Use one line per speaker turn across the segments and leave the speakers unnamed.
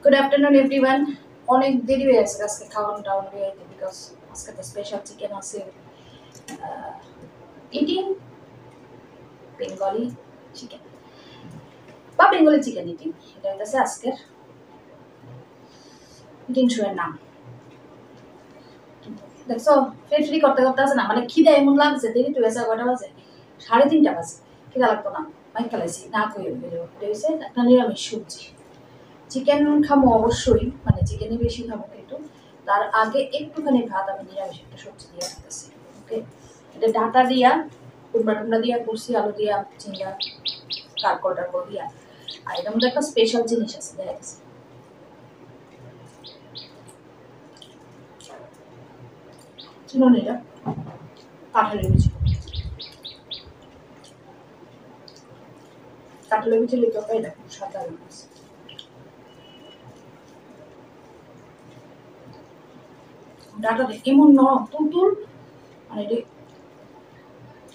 Good afternoon, everyone. অনেক দেরি হয়ে গেছে আজকে খাওয়ান টাউন হয়ে বিকজ আজকে তো স্পেশাল চিকেন আছে ইটিং বেঙ্গলি চিকেন বা বেঙ্গলি চিকেন ইটিং এটা হচ্ছে আজকের ইটিং শোয়ের নাম। দেখছো ফ্রি করতে করতে আছে না মানে খিদে এমন লাগছে দেরি তো গেছে কয়টা বাজে 3:30 বাজে খিদা লাগতো না মাইক খেলাইছি না কই হয়েছে একটা নিরামিষ সবজি চিকেন খামো অবশ্যই মানে চিকেনই বেশি খাবো কিন্তু তার আগে একটুখানি ভাত আমি নিরামিষ একটা সবজি দিয়ে রাখতেছি ওকে এটা ডাটা দিয়া কুমড়া টুমড়া দিয়া করছি আলু দিয়া চিংড়া কারকল টারকল দিয়া আর এটার মধ্যে একটা স্পেশাল জিনিস আছে দেখা গেছে চিনুন এটা কাঁঠালের বিচি কাঁঠালের বিচি লিখতে হবে এটা খুব সাধারণ আছে ডাটাটা এমন নরম তুলতুল মানে এটা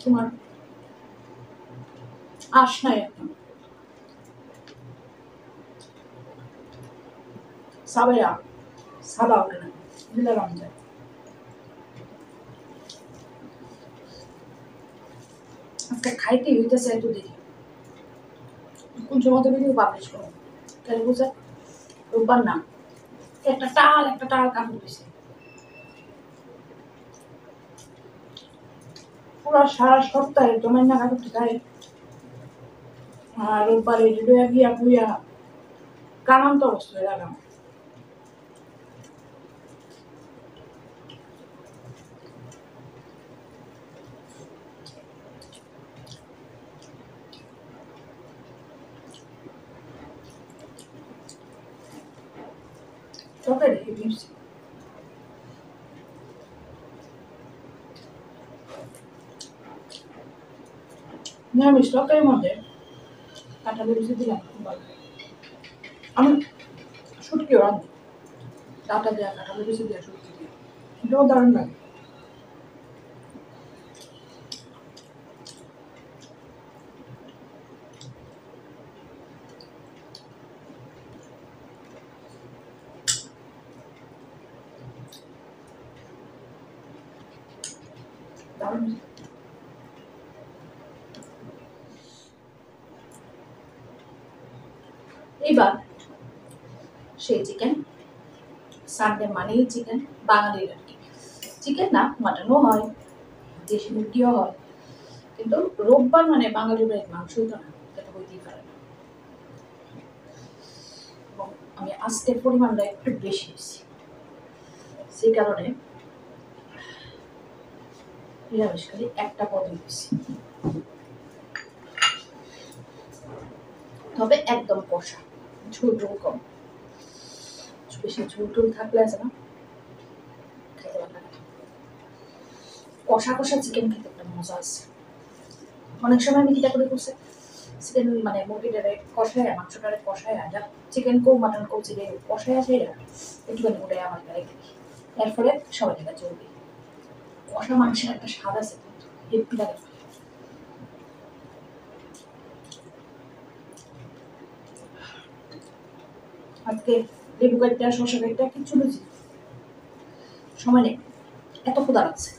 তোমার আশ নাই একদম সাবেয়া সাবা ওঠে না দিলে রং যায় আজকে খাইতে হইতেছে এত দেরি কোন সময় ভিডিও পাবলিশ করো তাহলে বুঝে রোববার না একটা টাল কাপড় দিছে পুরো সারা সপ্তাহে তোমার না কাপড় খাই আর রোববারে ডুয়া গিয়া পুইয়া কামান্ত অবস্থায় লাগাম তোকে রেখে দিচ্ছি নিরামিষ তরকারির মধ্যে কাঁঠালের বিচি দিলাম খুব ভালো আমি শুটকিও রাঁধি ডাটা দেওয়া কাঁঠালের বিচি দেওয়া শুটকি দিয়ে এটাও দারুণ লাগে দারুণ এইবার সেই চিকেন সানডে মানেই চিকেন বাঙালির আর কি চিকেন না মাটনও হয় দেশি মুরগিও হয় কিন্তু রোববার মানে বাঙালির বাড়ির মাংসই তো না এটা হইতেই পারে না এবং আমি আজকের পরিমাণটা একটু বেশি হয়েছি সেই কারণে নিরামিষ খালি একটা পদ হয়েছি তবে একদম কষা ঝোল ঝোল কম বেশি ঝোল টোল থাকলে আছে না খেতে ভালো লাগে কষা কষা চিকেন খেতে একটা মজা আছে অনেক সময় আমি কিটা করে করছে চিকেন মানে মুরগিটারে কষায় মাংসটারে কষায় যা চিকেন কো মাটন কো চিকেন কষায় আসে একটুখানি ওটাই আমার গায়ে দিই এর ফলে সবাই জায়গায় চলবে কষা মাংসের একটা স্বাদ আছে হেপি লাগে আজকে লেবু কাটটা শসা কাটটা কিচ্ছু বুঝি সময় নেই এত ক্ষুধা লাগছে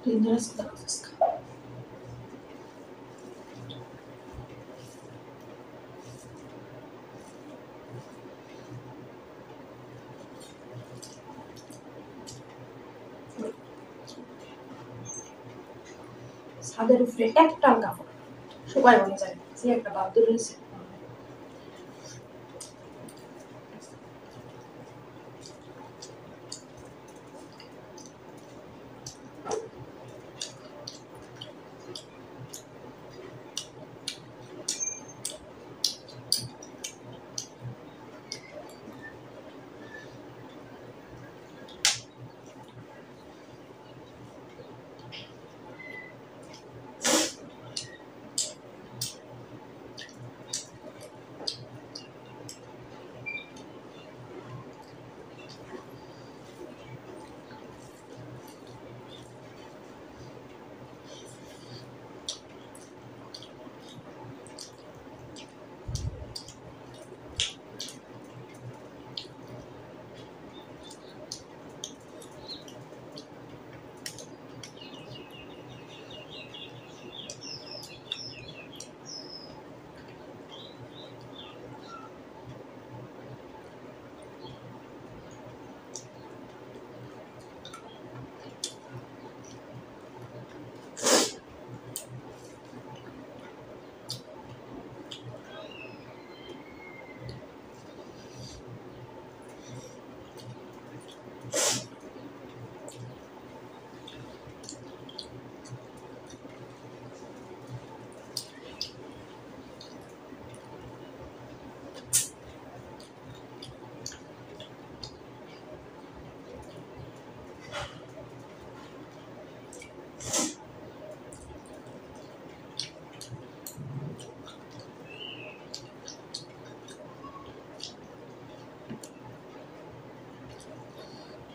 Dangerous ক্ষুধা লাগছে ছাদের উপরে একটা কাপড় সবাই বলে যায় যে একটা বাদ্য রয়েছে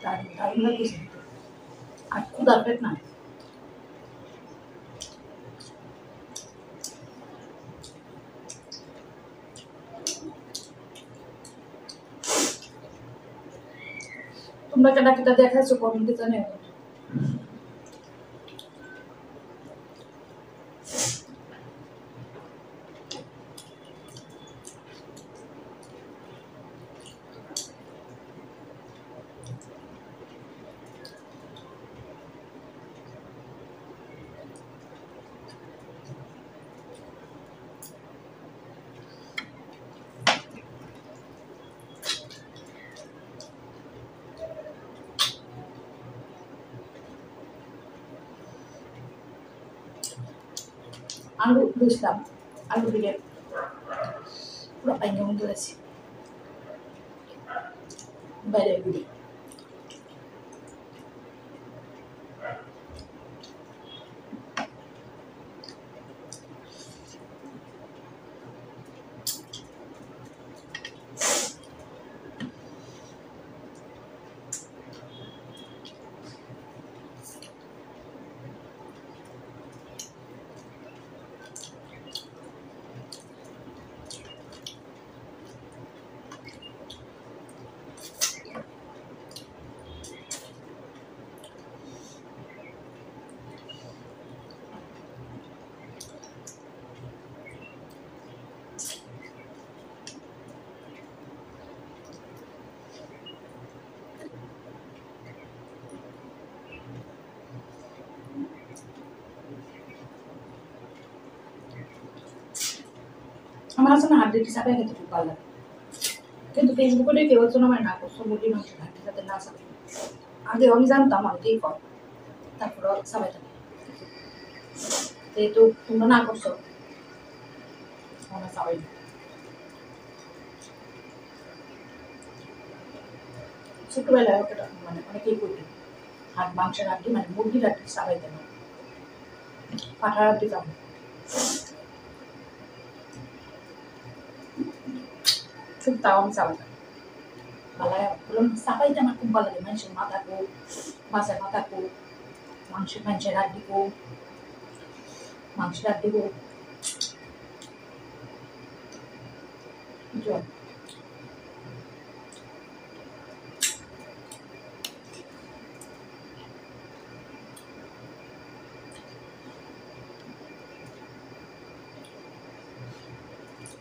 দারুণ দারুণ লাগছে আর ক্ষুধা পেট না। তোমরা কেনা কেটা দেখাচ্ছ কমেন্টে জানে। আলু বুঝলাম, আলু দিলে পুরো পাইনি ধরেছি বাইরে গুলি। আমার আসলে হাড্ডিটি সাথে খেতে খুব ভালো লাগে, কিন্তু ফেসবুকে কেউ একজন আমার না করছো মুরগির মাংস হাড্ডির সাথে না সাথে। আগে আমি জানতাম অনেকেই কর, তারপর সবাই থাকে যেহেতু তোমরা না করছো আমরা সবাই ছোটবেলায় ওটা মানে অনেকেই করতো হাট মাংসের হাড্ডি মানে মুরগির হাড্ডি সবাই দেন পাঠার হাড্ডি যাবো খুব, তাও আমি সবাই ভালো বললাম সাবাইতে আমার খুব ভালো লাগে। মানুষের মাথা কো, মাছের মাথা কো, মাংসের হাড্ডি কো, মাংসের হাড্ডি কো,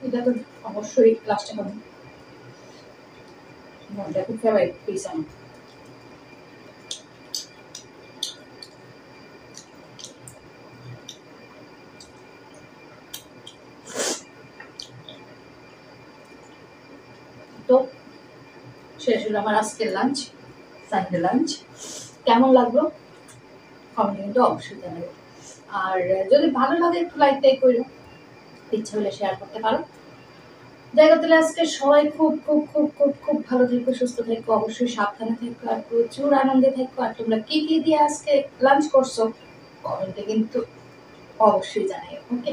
এটা তো অবশ্যই লাস্টে হবে। মনটা খুব ফেভারিট পিস আমার। তো শেষ হলো আমার আজকের লাঞ্চ, সানডে লাঞ্চ। কেমন লাগলো কমেন্ট কিন্তু অবশ্যই জানাবে। আর যদি ভালো লাগে একটু লাইক টাইক করো, ইচ্ছা হলে শেয়ার করতে পারো। জায়গা তাহলে আজকে সবাই খুব খুব খুব খুব খুব ভালো থেকো, সুস্থ থেকো, অবশ্যই সাবধানে থেকো আর প্রচুর আনন্দে থেকো। আর তোমরা কি কি দিয়ে আজকে লাঞ্চ করছো কমেন্টে কিন্তু অবশ্যই জানাই। ওকে।